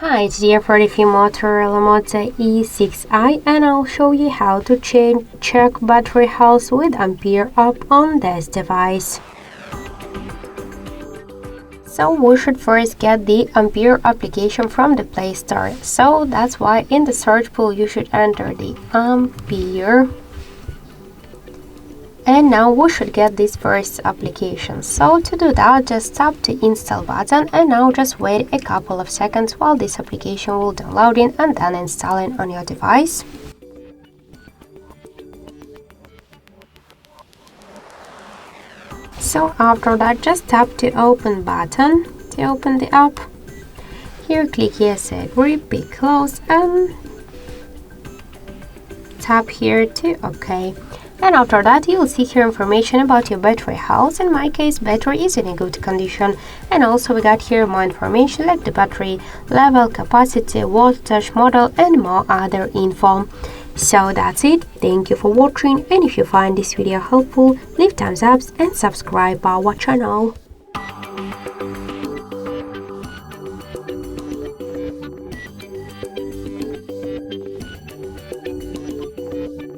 Hi, it's here for the Motorola Moto E6i, and I'll show you how to check battery health with Ampere app on this device. So we should first get the Ampere application from the Play Store. So that's why in the search pool you should enter the Ampere. And now we should get this first application. So to do that, just tap the install button and now just wait a couple of seconds while this application will download in and then install it on your device. So after that, just tap the open button to open the app. Here click yes, agree, be close, and tap here to OK. And after that, you will see here information about your battery health. In my case, battery is in a good condition. And also we got here more information like the battery level, capacity, wattage, model, and more other info. So that's it. Thank you for watching, and if you find this video helpful, leave thumbs up and subscribe our channel.